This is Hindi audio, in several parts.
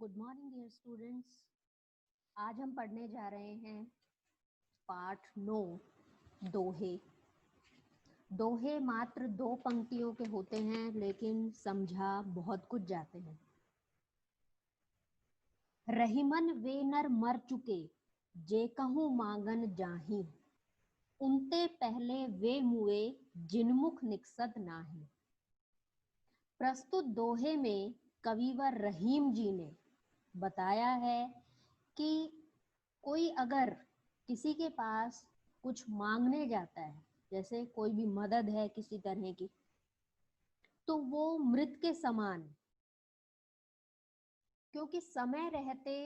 Good morning dear students. आज हम पढ़ने जा रहे हैं पाठ 9 दोहे। दोहे मात्र 2 पंक्तियों के होते हैं लेकिन समझा बहुत कुछ जाते हैं। रहीमन वे नर मर चुके जे कहूँ मांगन जाही, उनते पहले वे मुए जिनमुख निकसत नाही। प्रस्तुत दोहे में कविवर रहीम जी ने बताया है कि कोई अगर किसी के पास कुछ मांगने जाता है, जैसे कोई भी मदद है किसी तरह की, तो वो मृत के समान, क्योंकि समय रहते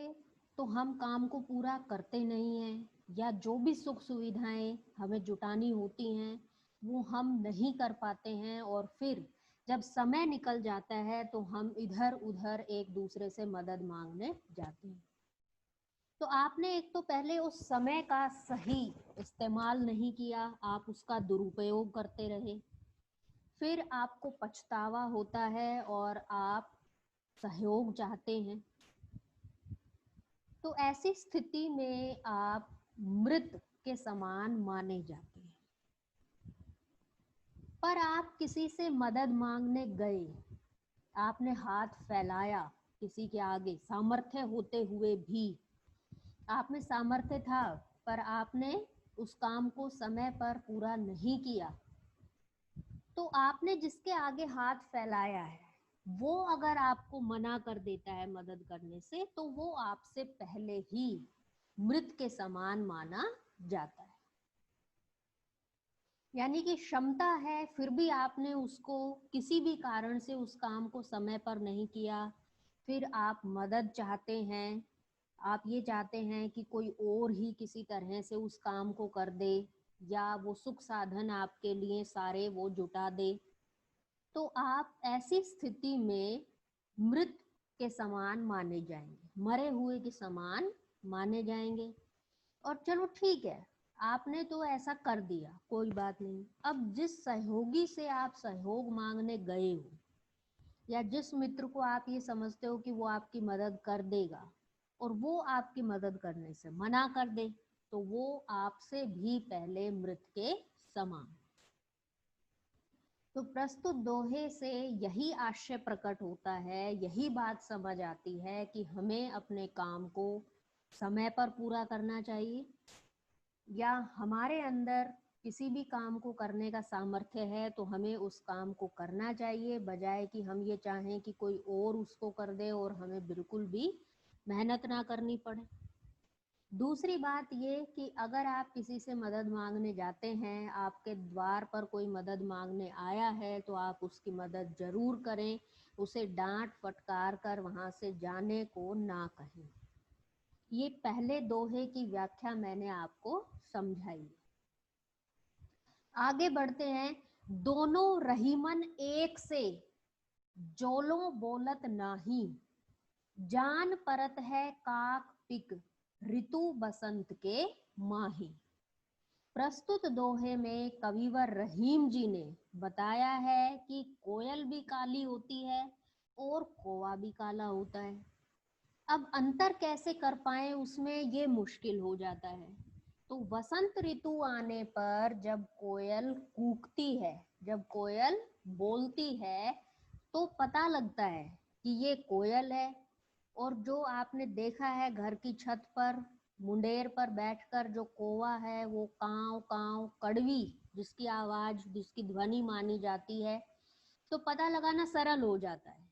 तो हम काम को पूरा करते नहीं हैं, या जो भी सुख सुविधाएं हमें जुटानी होती हैं वो हम नहीं कर पाते हैं, और फिर जब समय निकल जाता है तो हम इधर उधर एक दूसरे से मदद मांगने जाते हैं। तो आपने एक तो पहले उस समय का सही इस्तेमाल नहीं किया, आप उसका दुरुपयोग करते रहे, फिर आपको पछतावा होता है और आप सहयोग चाहते हैं। तो ऐसी स्थिति में आप मृत के समान माने जाते हैं। पर आप किसी से मदद मांगने गए, आपने हाथ फैलाया किसी के आगे, सामर्थ्य होते हुए भी आप में सामर्थ्य था पर आपने उस काम को समय पर पूरा नहीं किया, तो आपने जिसके आगे हाथ फैलाया है वो अगर आपको मना कर देता है मदद करने से, तो वो आपसे पहले ही मृत के समान माना जाता है। यानी कि क्षमता है फिर भी आपने उसको किसी भी कारण से उस काम को समय पर नहीं किया, फिर आप मदद चाहते हैं, आप ये चाहते हैं कि कोई और ही किसी तरह से उस काम को कर दे, या वो सुख साधन आपके लिए सारे वो जुटा दे, तो आप ऐसी स्थिति में मृत के समान माने जाएंगे, मरे हुए के समान माने जाएंगे। और चलो ठीक है, आपने तो ऐसा कर दिया, कोई बात नहीं। अब जिस सहयोगी से आप सहयोग मांगने गए हो, या जिस मित्र को आप ये समझते हो कि वो आपकी मदद कर देगा, और वो आपकी मदद करने से मना कर दे, तो वो आपसे भी पहले मृत के समान। तो प्रस्तुत दोहे से यही आशय प्रकट होता है, यही बात समझ आती है कि हमें अपने काम को समय पर पूरा करना चाहिए, या हमारे अंदर किसी भी काम को करने का सामर्थ्य है तो हमें उस काम को करना चाहिए, बजाय कि हम ये चाहें कि कोई और उसको कर दे और हमें बिल्कुल भी मेहनत ना करनी पड़े। दूसरी बात ये कि अगर आप किसी से मदद मांगने जाते हैं, आपके द्वार पर कोई मदद मांगने आया है, तो आप उसकी मदद जरूर करें, उसे डांट फटकार कर वहां से जाने को ना कहें। ये पहले दोहे की व्याख्या मैंने आपको समझाई। आगे बढ़ते हैं। दोनों रहीमन एक से जोलो बोलत नाही, जान परत है काक पिक ऋतु बसंत के माही। प्रस्तुत दोहे में कविवर रहीम जी ने बताया है कि कोयल भी काली होती है और कौवा भी काला होता है। अब अंतर कैसे कर पाए उसमें ये मुश्किल हो जाता है। तो वसंत ऋतु आने पर जब कोयल कूकती है, जब कोयल बोलती है, तो पता लगता है कि ये कोयल है। और जो आपने देखा है घर की छत पर मुंडेर पर बैठकर जो कौवा है वो कांव कांव कड़वी जिसकी आवाज, जिसकी ध्वनि मानी जाती है, तो पता लगाना सरल हो जाता है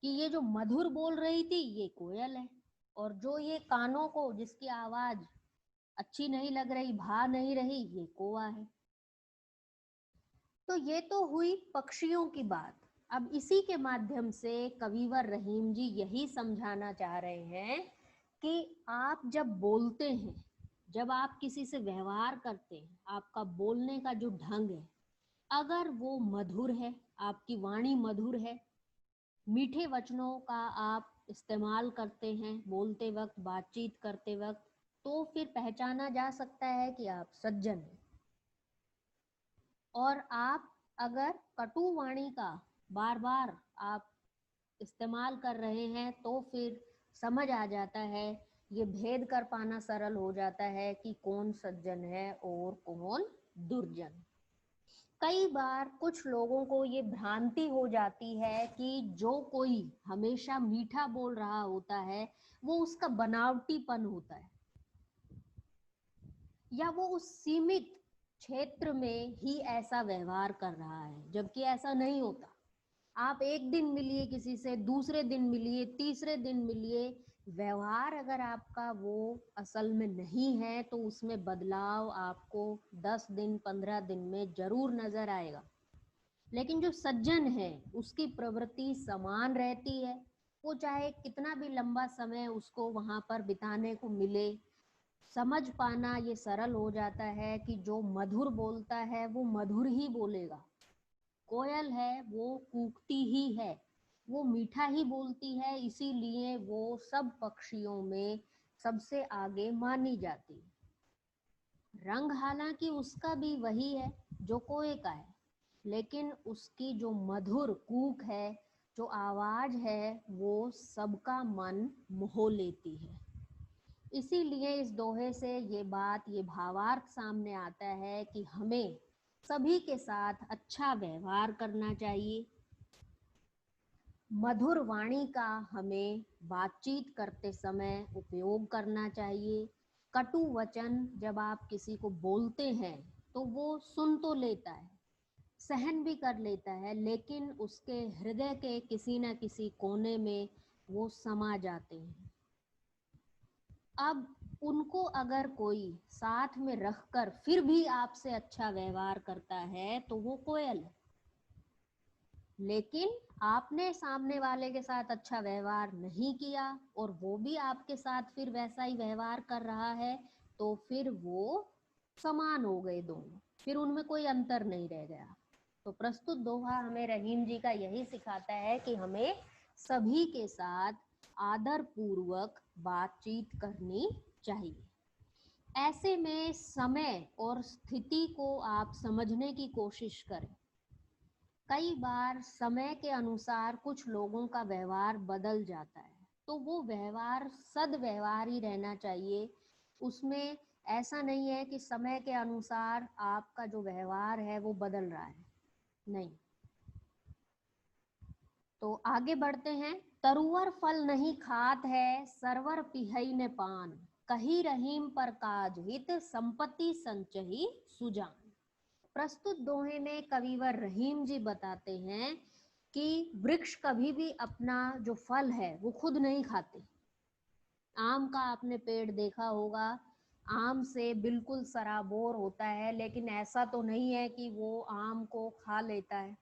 कि ये जो मधुर बोल रही थी ये कोयल है, और जो ये कानों को जिसकी आवाज अच्छी नहीं लग रही, भा नहीं रही, ये कौवा है। तो ये तो हुई पक्षियों की बात। अब इसी के माध्यम से कविवर रहीम जी यही समझाना चाह रहे हैं कि आप जब बोलते हैं, जब आप किसी से व्यवहार करते हैं, आपका बोलने का जो ढंग है, अगर वो मधुर है, आपकी वाणी मधुर है, मीठे वचनों का आप इस्तेमाल करते हैं बोलते वक्त, बातचीत करते वक्त, तो फिर पहचाना जा सकता है कि आप सज्जन हैं। और आप अगर कटु वाणी का बार बार आप इस्तेमाल कर रहे हैं, तो फिर समझ आ जाता है, ये भेद कर पाना सरल हो जाता है कि कौन सज्जन है और कौन दुर्जन। कई बार कुछ लोगों को ये भ्रांति हो जाती है कि जो कोई हमेशा मीठा बोल रहा होता है वो उसका बनावटीपन होता है, या वो उस सीमित क्षेत्र में ही ऐसा व्यवहार कर रहा है, जबकि ऐसा नहीं होता। आप एक दिन मिलिए किसी से, दूसरे दिन मिलिए, तीसरे दिन मिलिए, व्यवहार अगर आपका वो असल में नहीं है तो उसमें बदलाव आपको 10 दिन 15 दिन में जरूर नजर आएगा। लेकिन जो सज्जन है उसकी प्रवृत्ति समान रहती है, वो चाहे कितना भी लंबा समय उसको वहां पर बिताने को मिले। समझ पाना ये सरल हो जाता है कि जो मधुर बोलता है वो मधुर ही बोलेगा। कोयल है वो कूकती ही है, वो मीठा ही बोलती है, इसीलिए वो सब पक्षियों में सबसे आगे मानी जाती है। रंग हालांकि उसका भी वही है जो कोए का है, लेकिन उसकी जो मधुर कूक है, जो आवाज है, वो सबका मन मोह लेती है। इसीलिए इस दोहे से ये बात, ये भावार्थ सामने आता है कि हमें सभी के साथ अच्छा व्यवहार करना चाहिए। मधुर वाणी का हमें बातचीत करते समय उपयोग करना चाहिए। कटु वचन जब आप किसी को बोलते हैं तो वो सुन तो लेता है, सहन भी कर लेता है, लेकिन उसके हृदय के किसी न किसी कोने में वो समा जाते हैं। अब उनको अगर कोई साथ में रखकर फिर भी आपसे अच्छा व्यवहार करता है तो वो कोयल है। लेकिन आपने सामने वाले के साथ अच्छा व्यवहार नहीं किया और वो भी आपके साथ फिर वैसा ही व्यवहार कर रहा है, तो फिर वो समान हो गए दोनों, फिर उनमें कोई अंतर नहीं रह गया। तो प्रस्तुत दोहा हमें रहीम जी का यही सिखाता है कि हमें सभी के साथ आदर पूर्वक बातचीत करनी चाहिए। ऐसे में समय और स्थिति को आप समझने की कोशिश करें। कई बार समय के अनुसार कुछ लोगों का व्यवहार बदल जाता है, तो वो व्यवहार सद्व्यवहार ही रहना चाहिए। उसमें ऐसा नहीं है कि समय के अनुसार आपका जो व्यवहार है वो बदल रहा है, नहीं। तो आगे बढ़ते हैं। तरुवर फल नहीं खात है, सरवर पिहई ने पान, कही रहीम पर काज हित, संपत्ति संचही सुजान। प्रस्तुत दोहे में कविवर रहीम जी बताते हैं कि वृक्ष कभी भी अपना जो फल है वो खुद नहीं खाते। आम का आपने पेड़ देखा होगा, आम से बिल्कुल सराबोर होता है, लेकिन ऐसा तो नहीं है कि वो आम को खा लेता है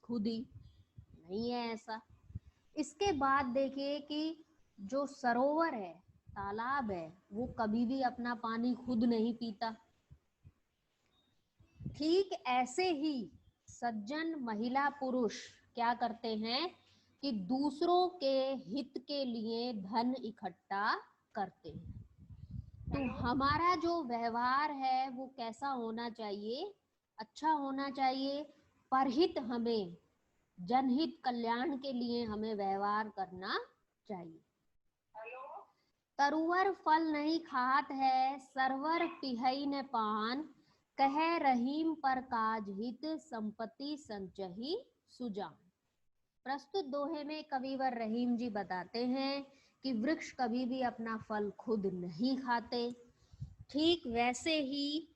खुद ही, नहीं है ऐसा। इसके बाद देखिए कि जो सरोवर है, तालाब है, वो कभी भी अपना पानी खुद नहीं पीता। ठीक ऐसे ही सज्जन महिला पुरुष क्या करते हैं कि दूसरों के हित के लिए धन इकट्ठा करते हैं। तो हमारा जो व्यवहार है वो कैसा होना चाहिए? अच्छा होना चाहिए। परहित हमें, जनहित कल्याण के लिए हमें व्यवहार करना चाहिए। तरुवर फल नहीं खात है, सरवर पिहई न पान, कह रहीम पर काज हित, संपत्ति संचही सुजान। प्रस्तुत दोहे में कविवर रहीम जी बताते हैं कि वृक्ष कभी भी अपना फल खुद नहीं खाते। ठीक वैसे ही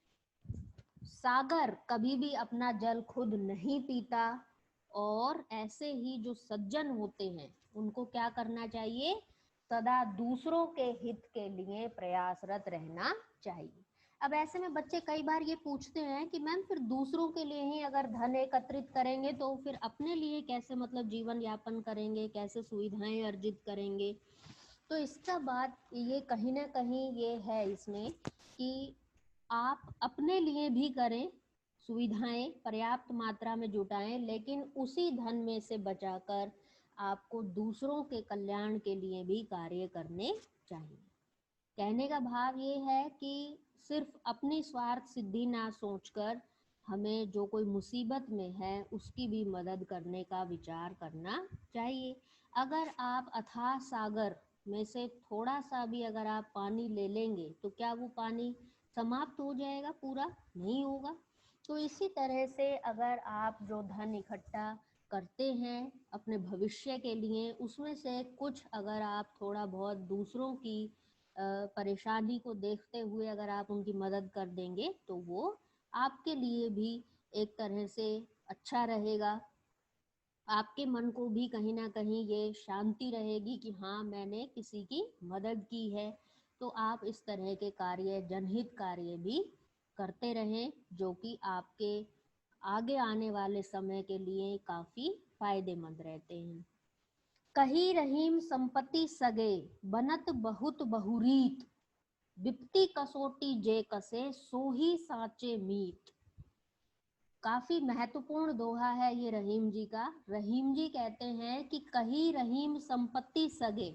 सागर कभी भी अपना जल खुद नहीं पीता। और ऐसे ही जो सज्जन होते हैं उनको क्या करना चाहिए? सदा दूसरों के हित के लिए प्रयासरत रहना चाहिए। अब ऐसे में बच्चे कई बार ये पूछते हैं कि मैम फिर दूसरों के लिए ही अगर धन एकत्रित करेंगे तो फिर अपने लिए कैसे मतलब जीवन यापन करेंगे, कैसे सुविधाएं अर्जित करेंगे? तो इसका बात ये कहीं ना कहीं ये है इसमें कि आप अपने लिए भी करें, सुविधाएं पर्याप्त मात्रा में जुटाएं, लेकिन उसी धन में से बचाकर आपको दूसरों के कल्याण के लिए भी कार्य करने चाहिए। कहने का भाव ये है कि सिर्फ अपनी स्वार्थ सिद्धि ना सोचकर हमें जो कोई मुसीबत में है उसकी भी मदद करने का विचार करना चाहिए। अगर आप अथाह सागर में से थोड़ा सा भी अगर आप पानी ले लेंगे तो क्या वो पानी समाप्त हो जाएगा? पूरा नहीं होगा। तो इसी तरह से अगर आप जो धन इकट्ठा करते हैं अपने भविष्य के लिए, उसमें से कुछ अगर आप थोड़ा बहुत दूसरों की परेशानी को देखते हुए अगर आप उनकी मदद कर देंगे तो वो आपके लिए भी एक तरह से अच्छा रहेगा। आपके मन को भी कहीं ना कहीं ये शांति रहेगी कि हाँ, मैंने किसी की मदद की है। तो आप इस तरह के कार्य, जनहित कार्य भी करते रहें, जो कि आपके आगे आने वाले समय के लिए काफी फायदेमंद रहते हैं। कही रहीम संपत्ति सगे, बनत बहुत बहुरीत, विपत्ति कसोटी जे कसे, सोही साचे मीत। काफी महत्वपूर्ण दोहा है ये रहीम जी का। रहीम जी कहते हैं कि कही रहीम संपत्ति सगे,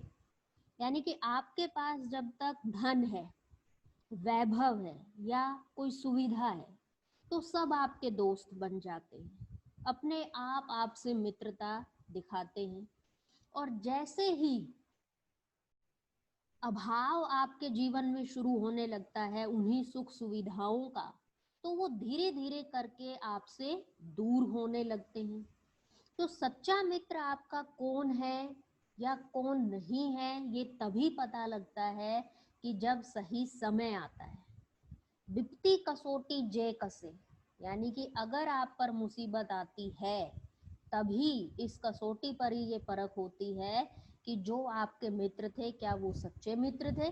यानी कि आपके पास जब तक धन है, वैभव है या कोई सुविधा है, तो सब आपके दोस्त बन जाते हैं, अपने आप आपसे मित्रता दिखाते हैं। और जैसे ही अभाव आपके जीवन में शुरू होने लगता है उन्हीं सुख सुविधाओं का, तो वो धीरे धीरे करके आपसे दूर होने लगते हैं। तो सच्चा मित्र आपका कौन है या कौन नहीं है, ये तभी पता लगता है कि जब सही समय आता है। विपत्ति कसोटी जे कसे, यानी कि अगर आप पर मुसीबत आती है, तभी इस कसौटी पर ही ये परख होती है कि जो आपके मित्र थे, क्या वो सच्चे मित्र थे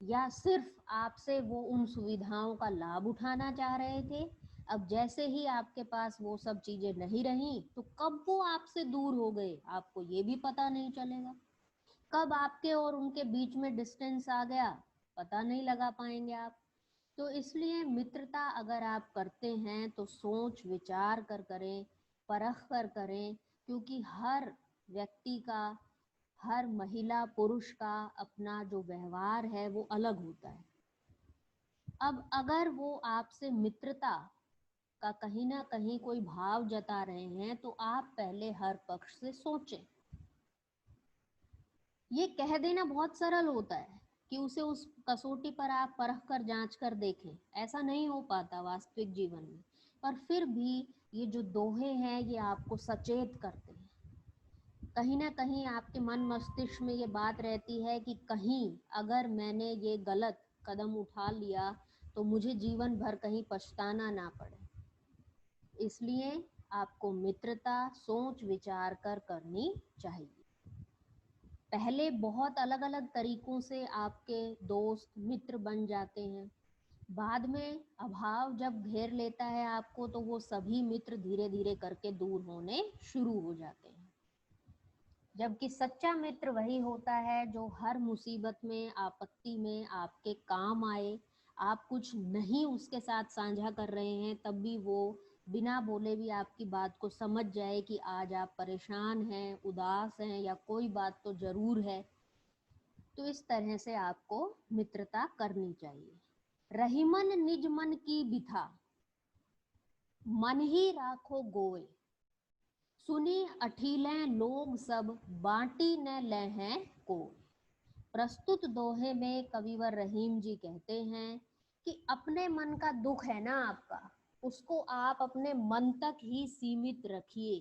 या सिर्फ आपसे वो उन सुविधाओं का लाभ उठाना चाह रहे थे। अब जैसे ही आपके पास वो सब चीजें नहीं रही, तो कब वो आपसे दूर हो गए आपको ये भी पता नहीं चलेगा। कब आपके और उनके बीच में डिस्टेंस आ गया, पता नहीं लगा पाएंगे आप। तो इसलिए मित्रता अगर आप करते हैं तो सोच विचार कर करें, परख कर करें, क्योंकि हर व्यक्ति का, हर महिला पुरुष का अपना जो व्यवहार है वो अलग होता है। अब अगर वो आपसे मित्रता का कहीं ना कहीं कोई भाव जता रहे हैं, तो आप पहले हर पक्ष से सोचें। ये कह देना बहुत सरल होता है कि उसे उस कसौटी पर आप परख कर जांच कर देखें, ऐसा नहीं हो पाता वास्तविक जीवन में। पर फिर भी ये जो दोहे हैं ये आपको सचेत करते हैं। कहीं ना कहीं आपके मन मस्तिष्क में ये बात रहती है कि कहीं अगर मैंने ये गलत कदम उठा लिया तो मुझे जीवन भर कहीं पछताना ना पड़े। इसलिए आपको मित्रता सोच विचार कर करनी चाहिए। पहले बहुत अलग अलग तरीकों से आपके दोस्त मित्र बन जाते हैं, बाद में अभाव जब घेर लेता है आपको, तो वो सभी मित्र धीरे धीरे करके दूर होने शुरू हो जाते हैं। जबकि सच्चा मित्र वही होता है जो हर मुसीबत में, आपत्ति में आपके काम आए। आप कुछ नहीं उसके साथ साझा कर रहे हैं, तब भी वो बिना बोले भी आपकी बात को समझ जाए कि आज आप परेशान हैं, उदास हैं या कोई बात तो जरूर है। तो इस तरह से आपको मित्रता करनी चाहिए। रहीमन निज मन की बिथा, मन ही राखो गोए, सुनी अठीलें लोग सब, बांटी न लें को। प्रस्तुत दोहे में कविवर रहीम जी कहते हैं कि अपने मन का दुख है ना आपका, उसको आप अपने मन तक ही सीमित रखिए।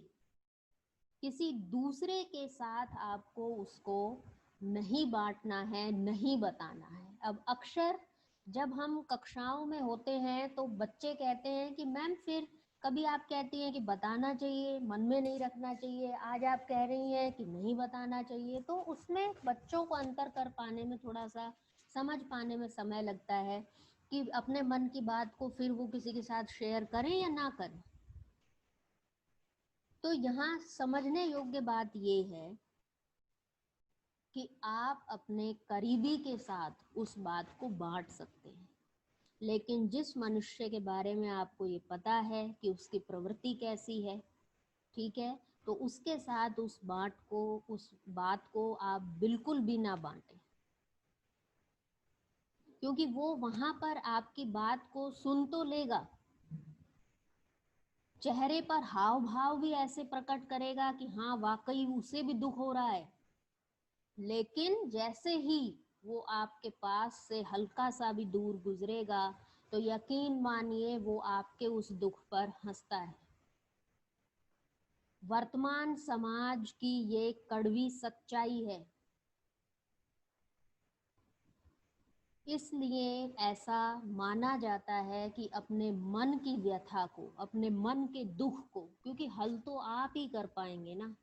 किसी दूसरे के साथ आपको उसको नहीं बांटना है, नहीं बताना है। अब अक्सर जब हम कक्षाओं में होते हैं तो बच्चे कहते हैं कि मैम, फिर कभी आप कहती हैं कि बताना चाहिए, मन में नहीं रखना चाहिए, आज आप कह रही हैं कि नहीं बताना चाहिए। तो उसमें बच्चों को अंतर कर पाने में, थोड़ा सा समझ पाने में समय लगता है कि अपने मन की बात को फिर वो किसी के साथ शेयर करें या ना करें। तो यहाँ समझने योग्य बात ये है कि आप अपने करीबी के साथ उस बात को बांट सकते हैं, लेकिन जिस मनुष्य के बारे में आपको ये पता है कि उसकी प्रवृत्ति कैसी है, ठीक है, तो उसके साथ उस बात को आप बिल्कुल भी ना बांटें, क्योंकि वो वहां पर आपकी बात को सुन तो लेगा, चेहरे पर हाव भाव भी ऐसे प्रकट करेगा कि हाँ, वाकई उसे भी दुख हो रहा है, लेकिन जैसे ही वो आपके पास से हल्का सा भी दूर गुजरेगा तो यकीन मानिए वो आपके उस दुख पर हंसता है। वर्तमान समाज की ये कड़वी सच्चाई है। इसलिए ऐसा माना जाता है कि अपने मन की व्यथा को, अपने मन के दुख को, क्योंकि हल तो आप ही कर पाएंगे ना।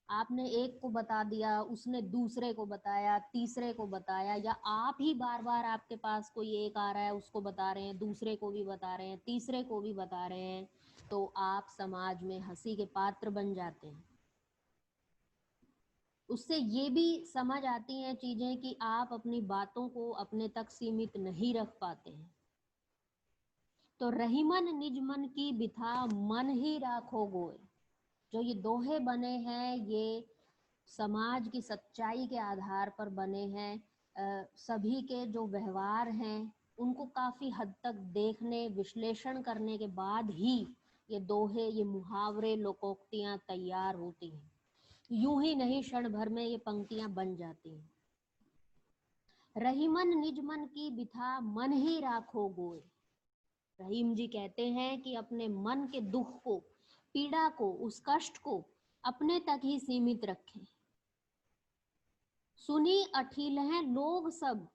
आपने एक को बता दिया, उसने दूसरे को बताया, तीसरे को बताया, या आप ही बार बार आपके पास कोई एक आ रहा है उसको बता रहे हैं, दूसरे को भी बता रहे हैं, तीसरे को भी बता रहे हैं, तो आप समाज में हंसी के पात्र बन जाते हैं। उससे ये भी समझ आती हैं चीजें कि आप अपनी बातों को अपने तक सीमित नहीं रख पाते हैं। तो रहीमन निज मन की बिथा मन ही राखो गोए, जो ये दोहे बने हैं ये समाज की सच्चाई के आधार पर बने हैं। सभी के जो व्यवहार हैं उनको काफी हद तक देखने, विश्लेषण करने के बाद ही ये दोहे, ये मुहावरे, लोकोक्तियां तैयार होती हैं। यूं ही नहीं क्षण भर में ये पंक्तियां बन जाती हैं। रहीमन निज मन की बिथा मन ही राखो गोए। रहीम जी कहते हैं कि अपने मन के दुख को, पीड़ा को, उस कष्ट को अपने तक ही सीमित रखें। सुनी अठील हैं लोग सब,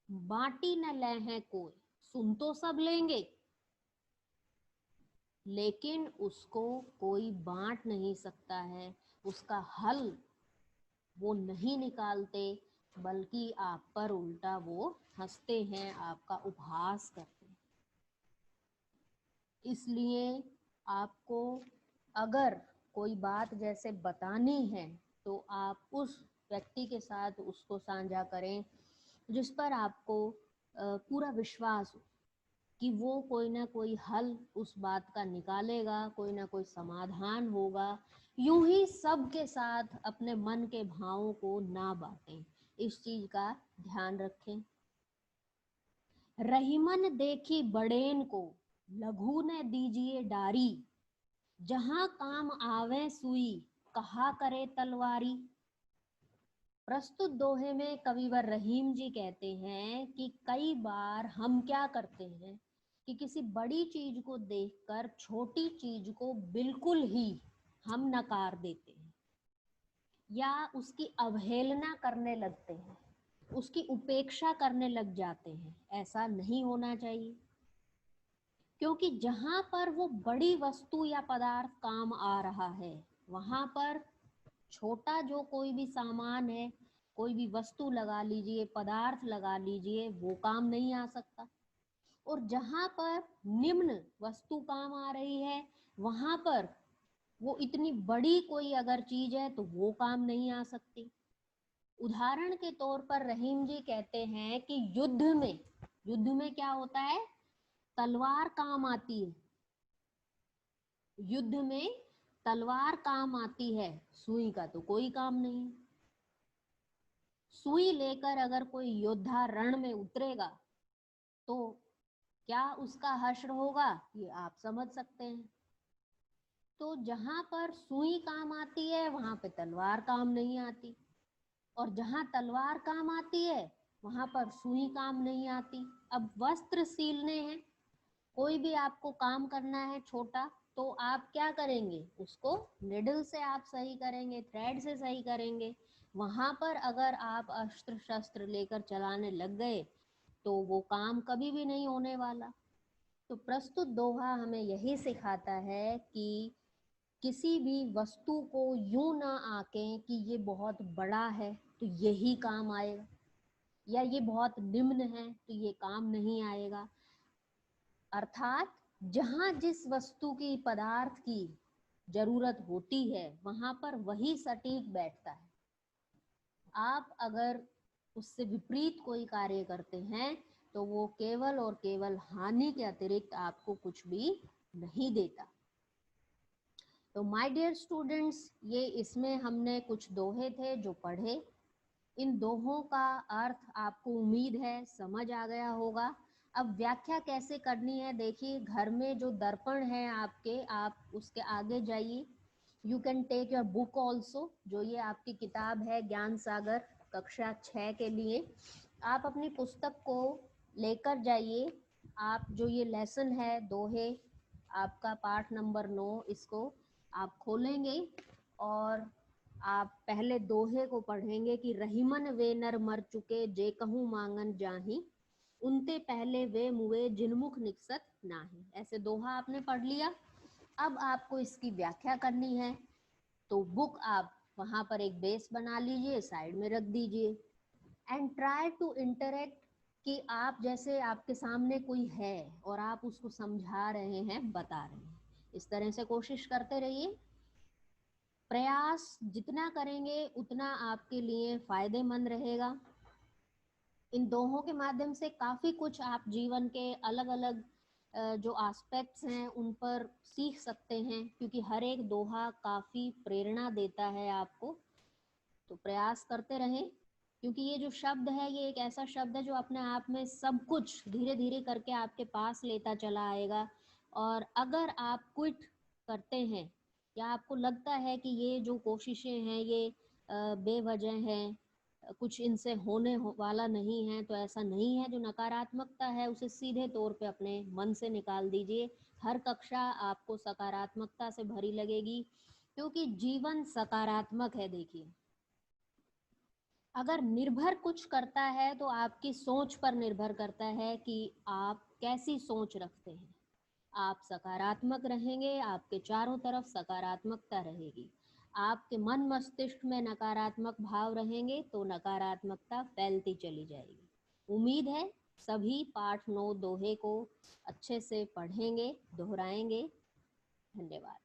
बांटी न ले हैं कोई। सुन तो सब लेंगे लेकिन उसको कोई बांट नहीं सकता है, उसका हल वो नहीं निकालते, बल्कि आप पर उल्टा वो हंसते हैं, आपका उपहास करते हैं। इसलिए आपको अगर कोई बात जैसे बतानी है तो आप उस व्यक्ति के साथ उसको साझा करें जिस पर आपको पूरा विश्वास हो कि वो कोई ना कोई हल उस बात का निकालेगा, कोई ना कोई समाधान होगा। यूं ही सबके साथ अपने मन के भावों को ना बांटें, इस चीज का ध्यान रखें। रहीमन देखी बड़ेन को, लघु ने दीजिए डारी। जहां काम आवे सुई, कहा करे तलवारी। प्रस्तुत दोहे में कविवर रहीम जी कहते हैं कि कई बार हम क्या करते हैं कि किसी बड़ी चीज को देखकर छोटी चीज को बिल्कुल ही हम नकार देते हैं या उसकी अवहेलना करने लगते हैं, उसकी उपेक्षा करने लग जाते हैं। ऐसा नहीं होना चाहिए, क्योंकि जहां पर वो बड़ी वस्तु या पदार्थ काम आ रहा है वहां पर छोटा जो कोई भी सामान है, कोई भी वस्तु लगा लीजिए, पदार्थ लगा लीजिए, वो काम नहीं आ सकता। और जहां पर निम्न वस्तु काम आ रही है वहां पर वो इतनी बड़ी कोई अगर चीज है तो वो काम नहीं आ सकती। उदाहरण के तौर पर रहीम जी कहते हैं कि युद्ध में क्या होता है, तलवार काम आती है। युद्ध में तलवार काम आती है, सुई का तो कोई काम नहीं। सुई लेकर अगर कोई योद्धा रण में उतरेगा तो क्या उसका हश्र होगा, ये आप समझ सकते हैं। तो जहां पर सुई काम आती है वहां पे तलवार काम नहीं आती, और जहां तलवार काम आती है वहां पर सुई काम नहीं आती। अब वस्त्र सीलने हैं, कोई भी आपको काम करना है छोटा, तो आप क्या करेंगे, उसको निडल से आप सही करेंगे, थ्रेड से सही करेंगे। वहां पर अगर आप अस्त्र शस्त्र लेकर चलाने लग गए तो वो काम कभी भी नहीं होने वाला। तो प्रस्तुत दोहा हमें यही सिखाता है कि किसी भी वस्तु को यूं ना आंकें कि ये बहुत बड़ा है तो यही काम आएगा, या ये बहुत निम्न है तो ये काम नहीं आएगा। अर्थात जहां जिस वस्तु की, पदार्थ की जरूरत होती है वहां पर वही सटीक बैठता है। आप अगर उससे विपरीत कोई कार्य करते हैं तो वो केवल और केवल हानि के अतिरिक्त आपको कुछ भी नहीं देता। तो माय डियर स्टूडेंट्स, ये इसमें हमने कुछ दोहे थे जो पढ़े। इन दोहों का अर्थ आपको उम्मीद है समझ आ गया होगा। अब व्याख्या कैसे करनी है, देखिए घर में जो दर्पण है आपके, आप उसके आगे जाइए। You can take your book also, जो ये आपकी किताब है ज्ञान सागर, कक्षा 6 के लिए। आप अपनी पुस्तक को लेकर जाइए। आप जो ये लेसन है दोहे, आपका पाठ नंबर 9, इसको आप खोलेंगे और आप पहले दोहे को पढ़ेंगे कि रहीमन वे नर मर चुके जे कहूँ मांगन जाही, उनते पहले वे मुए जिनमुख निकसत नाही। ऐसे दोहा आपने पढ़ लिया। अब आपको इसकी व्याख्या करनी है, तो बुक आप वहां पर एक बेस बना लीजिए, साइड में रख दीजिए एंड ट्राई टू इंटरेक्ट, कि आप जैसे आपके सामने कोई है और आप उसको समझा रहे हैं, बता रहे हैं। इस तरह से कोशिश करते रहिए। प्रयास जितना करेंगे उतना आपके लिए फायदेमंद रहेगा। इन दोहों के माध्यम से काफी कुछ आप जीवन के अलग अलग जो एस्पेक्ट्स हैं उन पर सीख सकते हैं, क्योंकि हर एक दोहा काफी प्रेरणा देता है आपको। तो प्रयास करते रहें, क्योंकि ये जो शब्द है ये एक ऐसा शब्द है जो अपने आप में सब कुछ धीरे धीरे करके आपके पास लेता चला आएगा। और अगर आप क्विट करते हैं या आपको लगता है कि ये जो कोशिशें हैं ये बेवजह हैं, कुछ इनसे वाला नहीं है, तो ऐसा नहीं है। जो नकारात्मकता है उसे सीधे तौर पे अपने मन से निकाल दीजिए। हर कक्षा आपको सकारात्मकता से भरी लगेगी, क्योंकि जीवन सकारात्मक है। देखिए, अगर निर्भर कुछ करता है तो आपकी सोच पर निर्भर करता है कि आप कैसी सोच रखते हैं। आप सकारात्मक रहेंगे, आपके चारों तरफ सकारात्मकता रहेगी। आपके मन मस्तिष्क में नकारात्मक भाव रहेंगे तो नकारात्मकता फैलती चली जाएगी। उम्मीद है सभी पाठ 9 दोहे को अच्छे से पढ़ेंगे, दोहराएंगे। धन्यवाद।